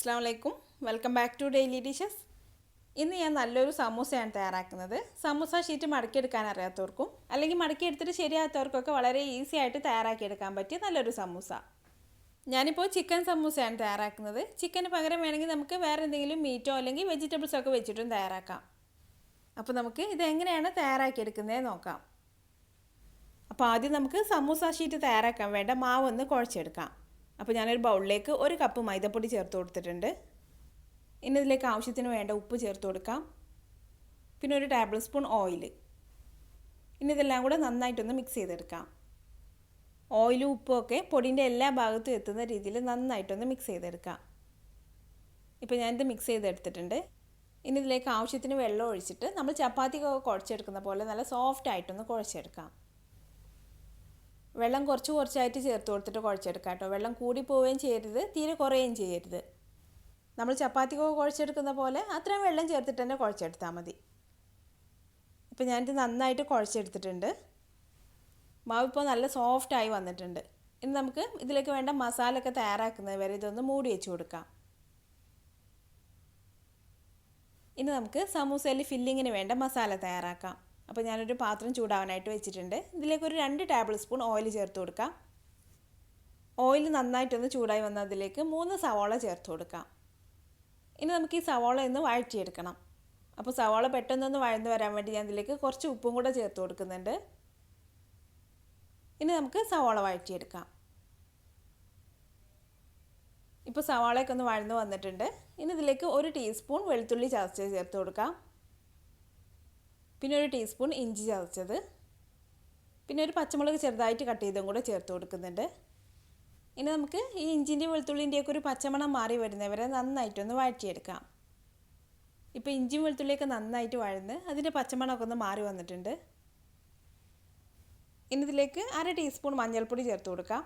അസ്സലാമലൈക്കും, welcome back to daily dishes. ഇന്ന് ഞാൻ നല്ലൊരു സമൂസയാണ് തയ്യാറാക്കുന്നത്. സമൂസ ഷീറ്റ് മടക്കിയെടുക്കാൻ അറിയാത്തവർക്കും അല്ലെങ്കിൽ മടക്കിയെടുത്തിട്ട് ശരിയാത്തവർക്കൊക്കെ വളരെ ഈസി ആയിട്ട് തയ്യാറാക്കിയെടുക്കാൻ പറ്റിയ നല്ലൊരു സമൂസ. ഞാനിപ്പോൾ ചിക്കൻ സമൂസയാണ് തയ്യാറാക്കുന്നത്. ചിക്കന് പകരം വേണമെങ്കിൽ നമുക്ക് വേറെ എന്തെങ്കിലും മീറ്റോ അല്ലെങ്കിൽ വെജിറ്റബിൾസൊക്കെ വെച്ചിട്ടും തയ്യാറാക്കാം. അപ്പോൾ നമുക്ക് ഇതെങ്ങനെയാണ് തയ്യാറാക്കിയെടുക്കുന്നത് നോക്കാം. അപ്പോൾ ആദ്യം നമുക്ക് സമൂസ ഷീറ്റ് തയ്യാറാക്കാൻ വേണ്ട മാവ് ഒന്ന് കുഴച്ചെടുക്കാം. അപ്പോൾ ഞാനൊരു ബൗളിലേക്ക് 1 കപ്പ് മൈദപ്പൊടി ചേർത്ത് കൊടുത്തിട്ടുണ്ട്. ഇനി ഇതിലേക്ക് ആവശ്യത്തിന് വേണ്ട ഉപ്പ് ചേർത്ത് കൊടുക്കാം. പിന്നെ 1 ടേബിൾ സ്പൂൺ ഓയിൽ. ഇനി ഇതെല്ലാം കൂടെ നന്നായിട്ടൊന്ന് മിക്സ് ചെയ്തെടുക്കാം. ഓയിലും ഉപ്പും ഒക്കെ പൊടിൻ്റെ എല്ലാ ഭാഗത്തും എത്തുന്ന രീതിയിൽ നന്നായിട്ടൊന്ന് മിക്സ് ചെയ്തെടുക്കാം. ഇപ്പോൾ ഞാനിത് മിക്സ് ചെയ്തെടുത്തിട്ടുണ്ട്. ഇനി ഇതിലേക്ക് ആവശ്യത്തിന് വെള്ളം ഒഴിച്ചിട്ട് നമ്മൾ ചപ്പാത്തിക്കൊക്കെ കുഴച്ചെടുക്കുന്ന പോലെ നല്ല സോഫ്റ്റ് ആയിട്ടൊന്ന് കുഴച്ചെടുക്കാം. വെള്ളം കുറച്ചായിട്ട് ചേർത്ത് കൊടുത്തിട്ട് കുഴച്ചെടുക്കാം കേട്ടോ. വെള്ളം കൂടി പോവുകയും ചെയ്യരുത്, തീരെ കുറയുകയും ചെയ്യരുത്. നമ്മൾ ചപ്പാത്തിക്കൊക്കെ കുഴച്ചെടുക്കുന്ന പോലെ അത്രയും വെള്ളം ചേർത്തിട്ട് തന്നെ കുഴച്ചെടുത്താൽ മതി. ഇപ്പോൾ ഞാനിത് നന്നായിട്ട് കുഴച്ചെടുത്തിട്ടുണ്ട്. മാവ് ഇപ്പോൾ നല്ല സോഫ്റ്റായി വന്നിട്ടുണ്ട്. ഇനി നമുക്ക് ഇതിലേക്ക് വേണ്ട മസാല ഒക്കെ തയ്യാറാക്കുന്നത് വരെ ഇതൊന്ന് മൂടി വെച്ച് കൊടുക്കാം. ഇനി നമുക്ക് സമൂസയിൽ ഫില്ലിങ്ങിന് വേണ്ട മസാല തയ്യാറാക്കാം. അപ്പോൾ ഞാനൊരു പാത്രം ചൂടാവാനായിട്ട് വെച്ചിട്ടുണ്ട്. ഇതിലേക്ക് ഒരു 2 ടേബിൾ സ്പൂൺ ഓയിൽ ചേർത്ത് കൊടുക്കാം. ഓയിൽ നന്നായിട്ടൊന്ന് ചൂടായി വന്ന അതിലേക്ക് 3 സവാള ചേർത്ത് കൊടുക്കാം. ഇനി നമുക്ക് ഈ സവാള ഒന്ന് വഴറ്റിയെടുക്കണം. അപ്പോൾ സവാള പെട്ടെന്നൊന്ന് വഴന്ന് വരാൻ വേണ്ടി ഞാൻ ഇതിലേക്ക് കുറച്ച് ഉപ്പും കൂടെ ചേർത്ത് കൊടുക്കുന്നുണ്ട്. ഇനി നമുക്ക് സവാള വഴറ്റിയെടുക്കാം. ഇപ്പോൾ സവാളയൊക്കെ ഒന്ന് വഴന്ന് വന്നിട്ടുണ്ട്. ഇനി ഇതിലേക്ക് 1 ടീസ്പൂൺ വെളുത്തുള്ളി ചതച്ചത് ചേർത്ത് കൊടുക്കാം. പിന്നെ 1 ടീസ്പൂൺ ഇഞ്ചി ചതച്ചത്, പിന്നെ 1 പച്ചമുളക് ചെറുതായിട്ട് കട്ട് ചെയ്തും കൂടെ ചേർത്ത് കൊടുക്കുന്നുണ്ട്. ഇനി നമുക്ക് ഈ ഇഞ്ചിൻ്റെയും വെളുത്തുള്ളിൻ്റെയൊക്കെ ഒരു പച്ചമണം മാറി വരുന്നവരെ നന്നായിട്ടൊന്ന് വഴറ്റിയെടുക്കാം. ഇപ്പോൾ ഇഞ്ചിയും വെളുത്തുള്ളിയൊക്കെ നന്നായിട്ട് വഴന്ന് അതിൻ്റെ പച്ചമണമൊക്കെ ഒന്ന് മാറി വന്നിട്ടുണ്ട്. ഇനി ഇതിലേക്ക് 1/2 ടീസ്പൂൺ മഞ്ഞൾപ്പൊടി ചേർത്ത് കൊടുക്കാം.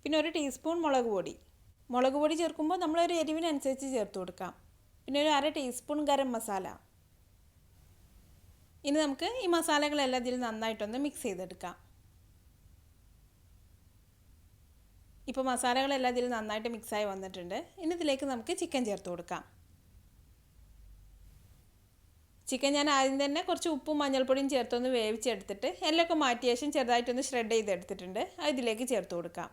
പിന്നെ 1 ടീസ്പൂൺ മുളക് പൊടി ചേർക്കുമ്പോൾ നമ്മളൊരു എരിവിനനുസരിച്ച് ചേർത്ത് കൊടുക്കാം. പിന്നെ 1/2 ടീസ്പൂൺ ഗരം മസാല. ഇനി നമുക്ക് ഈ മസാലകളെല്ലാം ഇതിൽ നന്നായിട്ടൊന്ന് മിക്സ് ചെയ്തെടുക്കാം. ഇപ്പോൾ മസാലകളെല്ലാം ഇതിൽ നന്നായിട്ട് മിക്സായി വന്നിട്ടുണ്ട്. ഇനി ഇതിലേക്ക് നമുക്ക് ചിക്കൻ ചേർത്ത് കൊടുക്കാം. ചിക്കൻ ഞാൻ ആദ്യം തന്നെ കുറച്ച് ഉപ്പും മഞ്ഞൾപ്പൊടിയും ചേർത്തൊന്ന് വേവിച്ചെടുത്തിട്ട് എല്ലൊക്കെ മാറ്റിയ ശേഷം ചെറുതായിട്ടൊന്ന് ഷ്രെഡ് ചെയ്തെടുത്തിട്ടുണ്ട്. അത് ഇതിലേക്ക് ചേർത്ത് കൊടുക്കാം.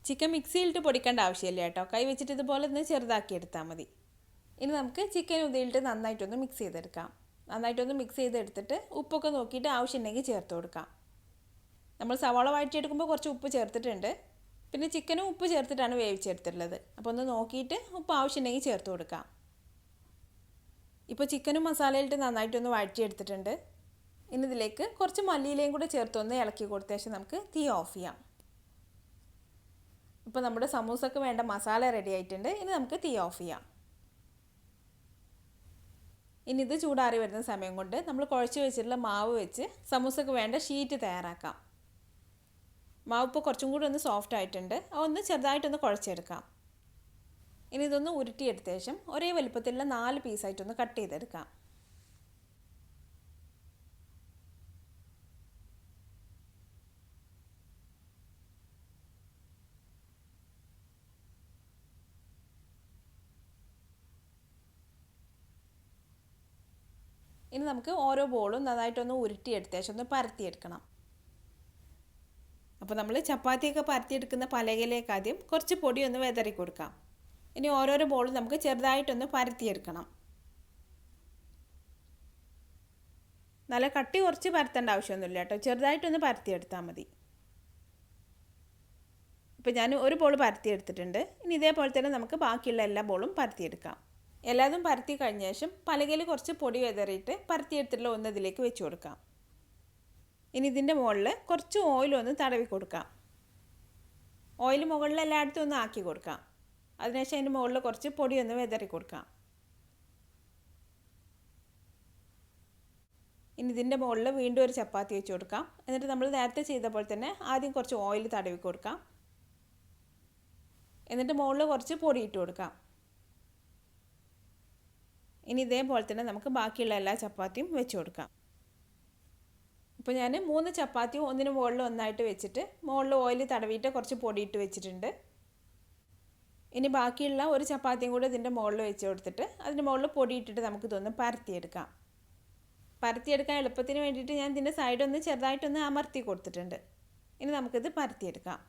ചിക്കൻ മിക്സിയിലിട്ട് പൊടിക്കേണ്ട ആവശ്യമില്ല കേട്ടോ. കൈ വെച്ചിട്ട് ഇതുപോലെ ഒന്ന് ചെറുതാക്കി എടുത്താൽ മതി. ഇനി നമുക്ക് ചിക്കൻ ഉതിയിലിട്ട് നന്നായിട്ടൊന്ന് മിക്സ് ചെയ്തെടുക്കാം. നന്നായിട്ടൊന്ന് മിക്സ് ചെയ്തെടുത്തിട്ട് ഉപ്പൊക്കെ നോക്കിയിട്ട് ആവശ്യമുണ്ടെങ്കിൽ ചേർത്ത് കൊടുക്കാം. നമ്മൾ സവാള വഴറ്റിയെടുക്കുമ്പോൾ കുറച്ച് ഉപ്പ് ചേർത്തിട്ടുണ്ട്. പിന്നെ ചിക്കനും ഉപ്പ് ചേർത്തിട്ടാണ് വേവിച്ചെടുത്തിട്ടുള്ളത്. അപ്പോൾ ഒന്ന് നോക്കിയിട്ട് ഉപ്പ് ആവശ്യമുണ്ടെങ്കിൽ ചേർത്ത് കൊടുക്കാം. ഇപ്പോൾ ചിക്കനും മസാലയിലിട്ട് നന്നായിട്ടൊന്ന് വഴറ്റിയെടുത്തിട്ടുണ്ട്. ഇനി ഇതിലേക്ക് കുറച്ച് മല്ലിയിലയും കൂടെ ചേർത്തൊന്ന് ഇളക്കി കൊടുത്ത ശേഷം നമുക്ക് തീ ഓഫ് ചെയ്യാം. ഇപ്പോൾ നമ്മുടെ സമൂസക്ക് വേണ്ട മസാല റെഡി ആയിട്ടുണ്ട്. ഇനി നമുക്ക് തീ ഓഫ് ചെയ്യാം. ഇനി ഇത് ചൂടാറി വരുന്ന സമയം കൊണ്ട് നമ്മൾ കുഴച്ച് വെച്ചിട്ടുള്ള മാവ് വെച്ച് സമൂസക്ക് വേണ്ട ഷീറ്റ് തയ്യാറാക്കാം. മാവ് ഇപ്പോൾ കുറച്ചും കൂടി ഒന്ന് സോഫ്റ്റ് ആയിട്ടുണ്ട്. അതൊന്ന് ചെറുതായിട്ടൊന്ന് കുഴച്ചെടുക്കാം. ഇനി ഇതൊന്ന് ഉരുട്ടിയെടുത്ത ശേഷം ഒരേ വലുപ്പത്തിലുള്ള 4 പീസായിട്ടൊന്ന് കട്ട് ചെയ്തെടുക്കാം. ഇനി നമുക്ക് ഓരോ ബോളും നന്നായിട്ടൊന്ന് ഉരുട്ടിയെടുത്ത ശേഷം ഒന്ന് പരത്തിയെടുക്കണം. അപ്പോൾ നമ്മൾ ചപ്പാത്തിയൊക്കെ പരത്തിയെടുക്കുന്ന പലകയിലേക്ക് ആദ്യം കുറച്ച് പൊടി ഒന്ന് വിതറി കൊടുക്കാം. ഇനി ഓരോരോ ബോളും നമുക്ക് ചെറുതായിട്ടൊന്ന് പരത്തിയെടുക്കണം. നല്ല കട്ടി കുറച്ച് പരത്തേണ്ട ആവശ്യമൊന്നുമില്ല കേട്ടോ. ചെറുതായിട്ടൊന്ന് പരത്തിയെടുത്താൽ മതി. ഇപ്പോൾ ഞാൻ ഒരു ബോൾ പരത്തിയെടുത്തിട്ടുണ്ട്. ഇനി ഇതേപോലെ തന്നെ നമുക്ക് ബാക്കിയുള്ള എല്ലാ ബോളും പരത്തിയെടുക്കാം. എല്ലാതും പരത്തി കഴിഞ്ഞ ശേഷം പലകയിൽ കുറച്ച് പൊടി വിതറിയിട്ട് പരത്തിയെടുത്തിട്ടുള്ള ഒന്ന് ഇതിലേക്ക് വെച്ച് കൊടുക്കാം. ഇനി ഇതിൻ്റെ മുകളിൽ കുറച്ച് ഓയിലൊന്ന് തടവി കൊടുക്കാം. ഓയിൽ മുകളിൽ എല്ലായിടത്തും ഒന്ന് ആക്കി കൊടുക്കാം. അതിനുശേഷം അതിൻ്റെ മുകളിൽ കുറച്ച് പൊടിയൊന്ന് വിതറി കൊടുക്കാം. ഇനി ഇതിൻ്റെ മുകളിൽ വീണ്ടും ഒരു ചപ്പാത്തി വെച്ച് കൊടുക്കാം. എന്നിട്ട് നമ്മൾ നേരത്തെ ചെയ്ത പോലെ തന്നെ ആദ്യം കുറച്ച് ഓയിൽ തടവി കൊടുക്കാം. എന്നിട്ട് മുകളിൽ കുറച്ച് പൊടി ഇട്ട് കൊടുക്കാം. ഇനി ഇതേപോലെ തന്നെ നമുക്ക് ബാക്കിയുള്ള എല്ലാ ചപ്പാത്തിയും വെച്ച് കൊടുക്കാം. ഇപ്പോൾ ഞാൻ 3 ചപ്പാത്തിയും ഒന്നിന് മുകളിൽ ഒന്നായിട്ട് വെച്ചിട്ട് മുകളിൽ ഓയിൽ തടവിയിട്ട് കുറച്ച് പൊടിയിട്ട് വെച്ചിട്ടുണ്ട്. ഇനി ബാക്കിയുള്ള ഒരു ചപ്പാത്തിയും കൂടെ ഇതിൻ്റെ മുകളിൽ വെച്ച് കൊടുത്തിട്ട് അതിൻ്റെ മുകളിൽ പൊടി ഇട്ടിട്ട് നമുക്കിതൊന്ന് പരത്തിയെടുക്കാം. പരത്തിയെടുക്കാൻ എളുപ്പത്തിന് വേണ്ടിയിട്ട് ഞാൻ ഇതിൻ്റെ സൈഡൊന്ന് ചെറുതായിട്ടൊന്ന് അമർത്തി കൊടുത്തിട്ടുണ്ട്. ഇനി നമുക്കിത് പരത്തിയെടുക്കാം.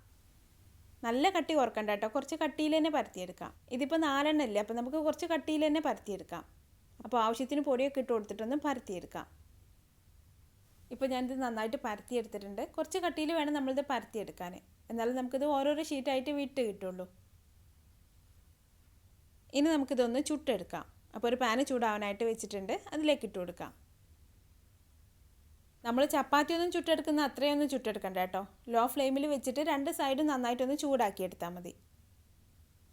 നല്ല കട്ടി കുറക്കണ്ട കേട്ടോ, കുറച്ച് കട്ടിയിൽ തന്നെ പരത്തിയെടുക്കാം. ഇതിപ്പോൾ 4 ഇല്ല, അപ്പോൾ നമുക്ക് കുറച്ച് കട്ടിയിൽ തന്നെ പരത്തിയെടുക്കാം. അപ്പോൾ ആവശ്യത്തിന് പൊടിയൊക്കെ ഇട്ട് കൊടുത്തിട്ടൊന്ന് പരത്തിയെടുക്കാം. ഇപ്പോൾ ഞാനിത് നന്നായിട്ട് പരത്തിയെടുത്തിട്ടുണ്ട്. കുറച്ച് കട്ടിയിൽ വേണം നമ്മളിത് പരത്തിയെടുക്കാൻ, എന്നാലും നമുക്കിത് ഓരോരോ ഷീറ്റായിട്ട് വിട്ട് കിട്ടുള്ളൂ. ഇനി നമുക്കിതൊന്ന് ചുട്ടെടുക്കാം. അപ്പോൾ ഒരു പാന് ചൂടാവാനായിട്ട് വെച്ചിട്ടുണ്ട്, അതിലേക്ക് ഇട്ട് കൊടുക്കാം. നമ്മൾ ചപ്പാത്തിയൊന്നും ചുട്ടെടുക്കുന്ന അത്രയൊന്നും ചുട്ടെടുക്കണ്ട കേട്ടോ. ലോ ഫ്ലെയിമിൽ വെച്ചിട്ട് 2 സൈഡും നന്നായിട്ടൊന്ന് ചൂടാക്കിയെടുത്താൽ മതി.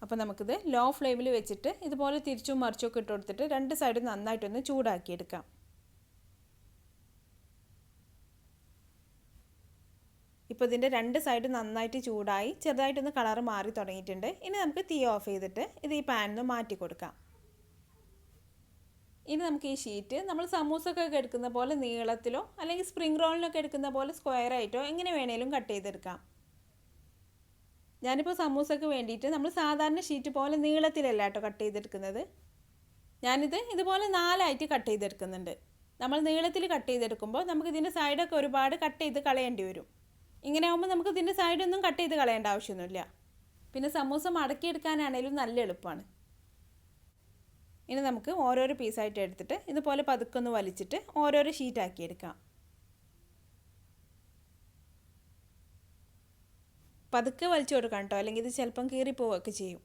അപ്പോൾ നമുക്കിത് ലോ ഫ്ലെയിമിൽ വെച്ചിട്ട് ഇതുപോലെ തിരിച്ചും മറിച്ചൊക്കെ ഇട്ട് കൊടുത്തിട്ട് 2 സൈഡും നന്നായിട്ടൊന്ന് ചൂടാക്കിയെടുക്കാം. ഇപ്പോൾ ഇതിൻ്റെ 2 സൈഡും നന്നായിട്ട് ചൂടായി ചെറുതായിട്ടൊന്ന് കളറ് മാറി തുടങ്ങിയിട്ടുണ്ട്. ഇനി നമുക്ക് തീ ഓഫ് ചെയ്തിട്ട് ഇത് ഈ പാനിൽ നിന്ന് മാറ്റി കൊടുക്കാം. ഇനി നമുക്ക് ഈ ഷീറ്റ് നമ്മൾ സമൂസക്കൊക്കെ എടുക്കുന്ന പോലെ നീളത്തിലോ അല്ലെങ്കിൽ സ്പ്രിംഗ് റോളിനൊക്കെ എടുക്കുന്ന പോലെ സ്ക്വയറായിട്ടോ എങ്ങനെ വേണേലും കട്ട് ചെയ്തെടുക്കാം. ഞാനിപ്പോൾ സമൂസക്ക് വേണ്ടിയിട്ട് നമ്മൾ സാധാരണ ഷീറ്റ് പോലെ നീളത്തിലല്ല കേട്ടോ കട്ട് ചെയ്തെടുക്കുന്നത്. ഞാനിത് ഇതുപോലെ 4 ആയിട്ട് കട്ട് ചെയ്തെടുക്കുന്നുണ്ട്. നമ്മൾ നീളത്തിൽ കട്ട് ചെയ്തെടുക്കുമ്പോൾ നമുക്ക് ഇതിൻ്റെ സൈഡൊക്കെ ഒരുപാട് കട്ട് ചെയ്ത് കളയേണ്ടി വരും. ഇങ്ങനെ ആകുമ്പോൾ നമുക്ക് ഇതിൻ്റെ സൈഡൊന്നും കട്ട് ചെയ്ത് കളയേണ്ട ആവശ്യമൊന്നുമില്ല. പിന്നെ സമൂസ മടക്കിയെടുക്കാനാണേലും നല്ല എളുപ്പമാണ്. ഇനി നമുക്ക് ഓരോരോ പീസായിട്ട് എടുത്തിട്ട് ഇതുപോലെ പതുക്കൊന്ന് വലിച്ചിട്ട് ഓരോരോ ഷീറ്റാക്കി എടുക്കാം. പതുക്കെ വലിച്ചു കൊടുക്കാം കേട്ടോ, അല്ലെങ്കിൽ ഇത് ചിലപ്പം കീറിപ്പോവുകയൊക്കെ ചെയ്യും.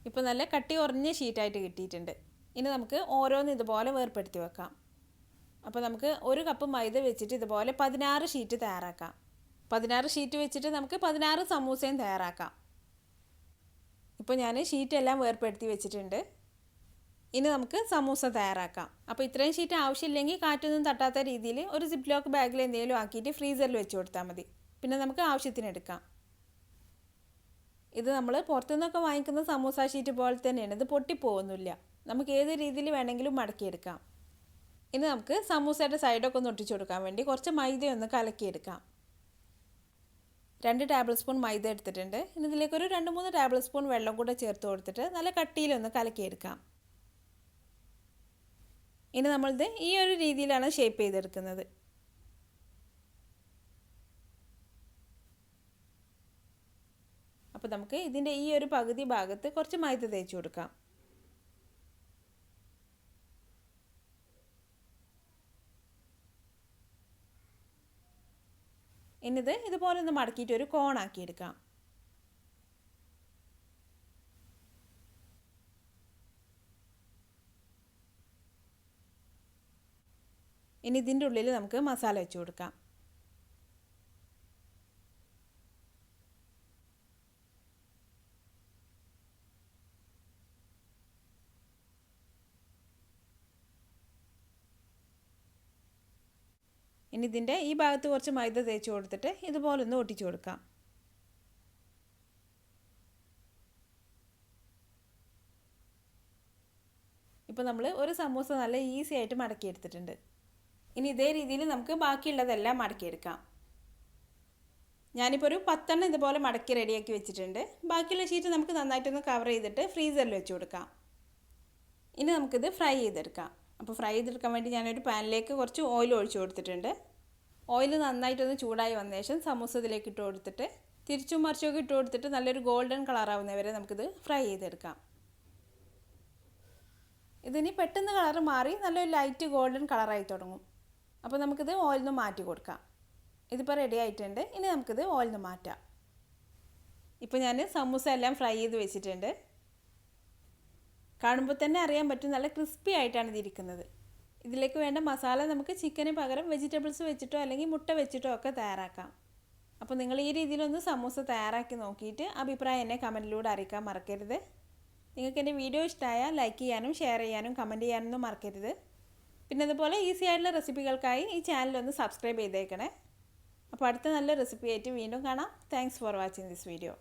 ഇപ്പോൾ നല്ല കട്ടി കുറഞ്ഞ ഷീറ്റായിട്ട് കിട്ടിയിട്ടുണ്ട്. ഇനി നമുക്ക് ഓരോന്ന് ഇതുപോലെ വേർപ്പെടുത്തി വെക്കാം. അപ്പോൾ നമുക്ക് 1 കപ്പ് മൈദ വെച്ചിട്ട് ഇതുപോലെ 16 ഷീറ്റ് തയ്യാറാക്കാം. 16 ഷീറ്റ് വെച്ചിട്ട് നമുക്ക് 16 സമൂസയും തയ്യാറാക്കാം. ഇപ്പോൾ ഞാൻ ഷീറ്റെല്ലാം വേർപ്പെടുത്തി വെച്ചിട്ടുണ്ട്. ഇനി നമുക്ക് സമൂസ തയ്യാറാക്കാം. അപ്പോൾ ഇത്രയും ഷീറ്റ് ആവശ്യമില്ലെങ്കിൽ കാറ്റൊന്നും തട്ടാത്ത രീതിയിൽ ഒരു സിപ്പ് ലോക്ക് ബാഗിൽ എന്തെങ്കിലും ആക്കിയിട്ട് ഫ്രീസറിൽ വെച്ച് കൊടുത്താൽ മതി. പിന്നെ നമുക്ക് ആവശ്യത്തിന് എടുക്കാം. ഇത് നമ്മൾ പുറത്തുനിന്നൊക്കെ വാങ്ങിക്കുന്ന സമൂസ ഷീറ്റ് പോലെ തന്നെയാണ്, ഇത് പൊട്ടിപ്പോകുന്നില്ല. നമുക്ക് ഏത് രീതിയിൽ വേണമെങ്കിലും മടക്കിയെടുക്കാം. ഇനി നമുക്ക് സമൂസയുടെ സൈഡൊക്കെ ഒന്ന് ഒട്ടിച്ചു കൊടുക്കാൻ വേണ്ടി കുറച്ച് മൈദയൊന്ന് കലക്കിയെടുക്കാം. 2 ടേബിൾ സ്പൂൺ മൈദ എടുത്തിട്ടുണ്ട്. ഇനി ഇതിലേക്ക് ഒരു 2-3 ടേബിൾ സ്പൂൺ വെള്ളം കൂടെ ചേർത്ത് കൊടുത്തിട്ട് നല്ല കട്ടിയിലൊന്ന് കലക്കിയെടുക്കാം. ഇനി നമ്മളിത് ഈ ഒരു രീതിയിലാണ് ഷേപ്പ് ചെയ്തെടുക്കുന്നത്. അപ്പോൾ നമുക്ക് ഇതിൻ്റെ ഈ ഒരു പകുതി ഭാഗത്ത് കുറച്ച് മൈദ തേച്ച് കൊടുക്കാം. ഇനിത് ഇതുപോലെ ഒന്ന് മടക്കിയിട്ട് ഒരു കോണാക്കിയെടുക്കാം. ഇനി ഇതിൻ്റെ ഉള്ളിൽ നമുക്ക് മസാല വെച്ച് കൊടുക്കാം. ഇനി ഇതിൻ്റെ ഈ ഭാഗത്ത് കുറച്ച് മൈദ തേച്ച് കൊടുത്തിട്ട് ഇതുപോലെ ഒന്ന് ഒട്ടിച്ചു കൊടുക്കാം. ഇപ്പോൾ നമ്മൾ ഒരു സമൂസ നല്ല ഈസി ആയിട്ട് മടക്കിയെടുത്തിട്ടുണ്ട്. ഇനി ഇതേ രീതിയിൽ നമുക്ക് ബാക്കിയുള്ളതെല്ലാം മടക്കിയെടുക്കാം. ഞാനിപ്പോൾ ഒരു 10 ഇതുപോലെ മടക്കി റെഡിയാക്കി വെച്ചിട്ടുണ്ട്. ബാക്കിയുള്ള ഷീറ്റ് നമുക്ക് നന്നായിട്ടൊന്ന് കവർ ചെയ്തിട്ട് ഫ്രീസറിൽ വെച്ച് കൊടുക്കാം. ഇനി നമുക്കിത് ഫ്രൈ ചെയ്തെടുക്കാം. അപ്പോൾ ഫ്രൈ ചെയ്തെടുക്കാൻ വേണ്ടി ഞാനൊരു പാനിലേക്ക് കുറച്ച് ഓയിൽ ഒഴിച്ച് കൊടുത്തിട്ടുണ്ട്. ഓയിൽ നന്നായിട്ടൊന്ന് ചൂടായി വന്ന ശേഷം സമൂസ ഇതിലേക്ക് ഇട്ട് കൊടുത്തിട്ട് തിരിച്ചും മറിച്ചൊക്കെ ഇട്ട് കൊടുത്തിട്ട് നല്ലൊരു ഗോൾഡൻ കളറാവുന്നവരെ നമുക്കിത് ഫ്രൈ ചെയ്തെടുക്കാം. ഇതിനി പെട്ടെന്ന് കളറ് മാറി നല്ലൊരു ലൈറ്റ് ഗോൾഡൻ കളറായി തുടങ്ങും. അപ്പോൾ നമുക്കിത് ഓയിൽ നിന്ന് മാറ്റി കൊടുക്കാം. ഇതിപ്പോൾ റെഡി ആയിട്ടുണ്ട്. ഇനി നമുക്കിത് ഓയിൽ നിന്ന് മാറ്റാം. ഇപ്പോൾ ഞാൻ സമൂസ എല്ലാം ഫ്രൈ ചെയ്ത് വെച്ചിട്ടുണ്ട്. കാണുമ്പോൾ തന്നെ അറിയാൻ പറ്റും നല്ല ക്രിസ്പി ആയിട്ടാണ് ഇതിരിക്കുന്നത്. ഇതിലേക്ക് വേണ്ട മസാല നമുക്ക് ചിക്കന് പകരം വെജിറ്റബിൾസ് വെച്ചിട്ടോ അല്ലെങ്കിൽ മുട്ട വെച്ചിട്ടോ ഒക്കെ തയ്യാറാക്കാം. അപ്പോൾ നിങ്ങൾ ഈ രീതിയിലൊന്ന് സമൂസ തയ്യാറാക്കി നോക്കിയിട്ട് അഭിപ്രായം എന്നെ കമൻറ്റിലൂടെ അറിയിക്കാൻ മറക്കരുത്. നിങ്ങൾക്ക് എൻ്റെ വീഡിയോ ഇഷ്ടമായാൽ ലൈക്ക് ചെയ്യാനും ഷെയർ ചെയ്യാനും കമൻറ്റ് ചെയ്യാനൊന്നും മറക്കരുത്. പിന്നെ അതുപോലെ ഈസി ആയിട്ടുള്ള റെസിപ്പികൾക്കായി ഈ ചാനലൊന്ന് സബ്സ്ക്രൈബ് ചെയ്തേക്കണേ. അപ്പോൾ അടുത്ത നല്ല റെസിപ്പി ആയിട്ട് വീണ്ടും കാണാം. Thanks for watching this video.